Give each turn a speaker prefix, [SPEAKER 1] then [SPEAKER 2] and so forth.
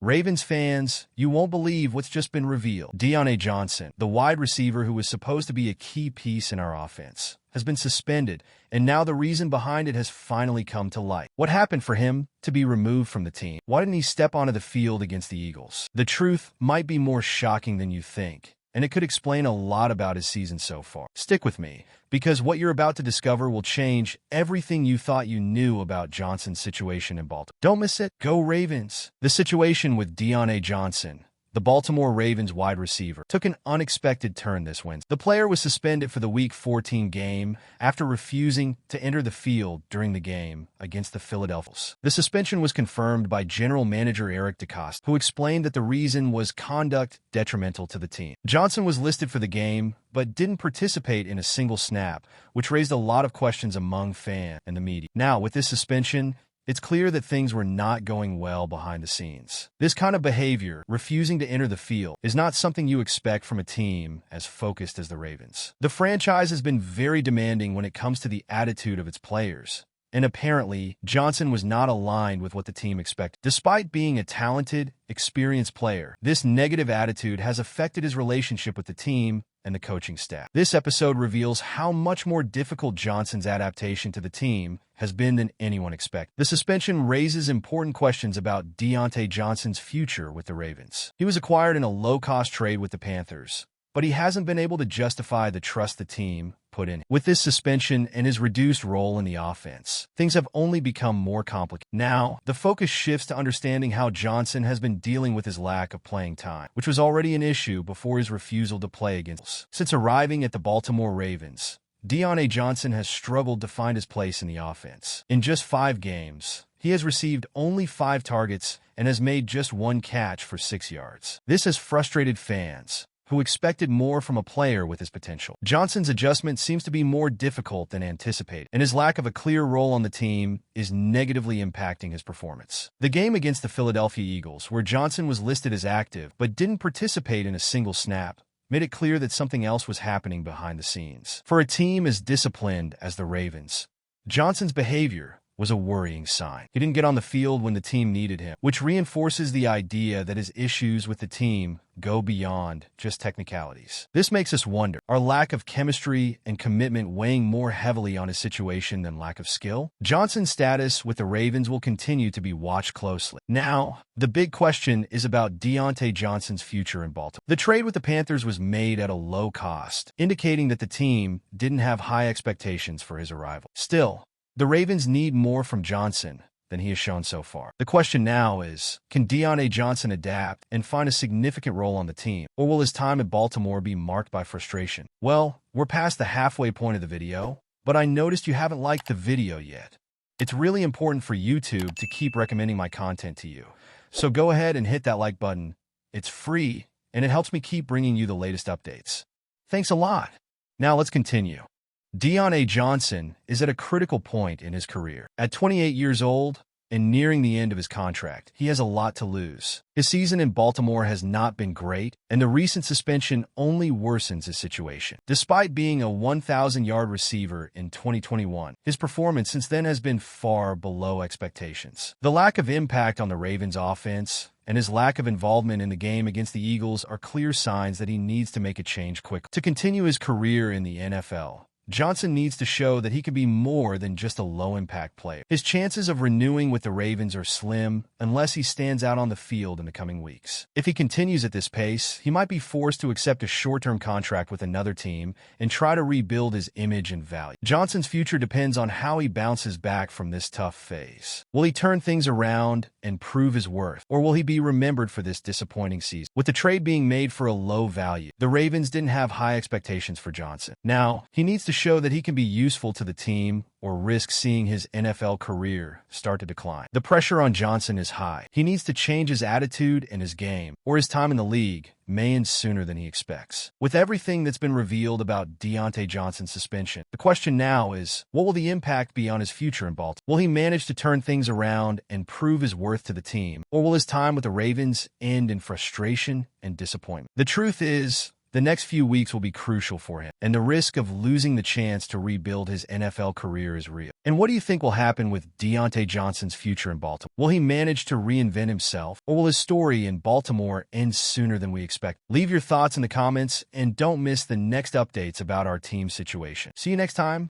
[SPEAKER 1] Ravens fans, you won't believe what's just been revealed. Diontae Johnson, the wide receiver who was supposed to be a key piece in our offense, has been suspended, and now the reason behind it has finally come to light. What happened for him to be removed from the team? Why didn't he step onto the field against the Eagles? The truth might be more shocking than you think, and it could explain a lot about his season so far. Stick with me, because what you're about to discover will change everything you thought you knew about Johnson's situation in Baltimore. Don't miss it. Go Ravens! The situation with Diontae Johnson, the Baltimore Ravens wide receiver, took an unexpected turn this Wednesday. The player was suspended for the Week 14 game after refusing to enter the field during the game against the Philadelphia Eagles. The suspension was confirmed by General Manager Eric DeCosta, who explained that the reason was conduct detrimental to the team. Johnson was listed for the game, but didn't participate in a single snap, which raised a lot of questions among fans and the media. Now, with this suspension, it's clear that things were not going well behind the scenes. This kind of behavior, refusing to enter the field, is not something you expect from a team as focused as the Ravens. The franchise has been very demanding when it comes to the attitude of its players, and apparently, Johnson was not aligned with what the team expected. Despite being a talented, experienced player, this negative attitude has affected his relationship with the team and the coaching staff. This episode reveals how much more difficult Johnson's adaptation to the team has been than anyone expected. The suspension raises important questions about Diontae Johnson's future with the Ravens. He was acquired in a low-cost trade with the Panthers, but he hasn't been able to justify the trust the team put in. With this suspension and his reduced role in the offense, things have only become more complicated. Now, the focus shifts to understanding how Johnson has been dealing with his lack of playing time, which was already an issue before his refusal to play against us. Since arriving at the Baltimore Ravens, Diontae Johnson has struggled to find his place in the offense. In just 5 games, he has received only 5 targets and has made just 1 catch for 6 yards. This has frustrated fans, who expected more from a player with his potential. Johnson's adjustment seems to be more difficult than anticipated, and his lack of a clear role on the team is negatively impacting his performance. The game against the Philadelphia Eagles, where Johnson was listed as active but didn't participate in a single snap, made it clear that something else was happening behind the scenes. For a team as disciplined as the Ravens, Johnson's behavior was a worrying sign. He didn't get on the field when the team needed him, which reinforces the idea that his issues with the team go beyond just technicalities. This makes us wonder, are lack of chemistry and commitment weighing more heavily on his situation than lack of skill? Johnson's status with the Ravens will continue to be watched closely. Now, the big question is about Diontae Johnson's future in Baltimore. The trade with the Panthers was made at a low cost, indicating that the team didn't have high expectations for his arrival. Still, the Ravens need more from Johnson than he has shown so far. The question now is, can Diontae Johnson adapt and find a significant role on the team, or will his time at Baltimore be marked by frustration? Well, we're past the halfway point of the video, but I noticed you haven't liked the video yet. It's really important for YouTube to keep recommending my content to you, so go ahead and hit that like button. It's free, and it helps me keep bringing you the latest updates. Thanks a lot. Now let's continue. Diontae Johnson is at a critical point in his career. At 28 years old and nearing the end of his contract, he has a lot to lose. His season in Baltimore has not been great, and the recent suspension only worsens his situation. Despite being a 1,000-yard receiver in 2021, his performance since then has been far below expectations. The lack of impact on the Ravens' offense and his lack of involvement in the game against the Eagles are clear signs that he needs to make a change quickly. To continue his career in the NFL, Johnson needs to show that he can be more than just a low-impact player. His chances of renewing with the Ravens are slim unless he stands out on the field in the coming weeks. If he continues at this pace, he might be forced to accept a short-term contract with another team and try to rebuild his image and value. Johnson's future depends on how he bounces back from this tough phase. Will he turn things around and prove his worth, or will he be remembered for this disappointing season? With the trade being made for a low value, the Ravens didn't have high expectations for Johnson. Now, he needs to show that he can be useful to the team or risk seeing his NFL career start to decline. The pressure on Johnson is high. He needs to change his attitude and his game, or his time in the league may end sooner than he expects. With everything that's been revealed about Diontae Johnson's suspension, the question now is, what will the impact be on his future in Baltimore? Will he manage to turn things around and prove his worth to the team, or will his time with the Ravens end in frustration and disappointment? The truth is, The next few weeks will be crucial for him, and the risk of losing the chance to rebuild his NFL career is real. And what do you think will happen with Diontae Johnson's future in Baltimore? Will he manage to reinvent himself, or will his story in Baltimore end sooner than we expect? Leave your thoughts in the comments, and don't miss the next updates about our team situation. See you next time.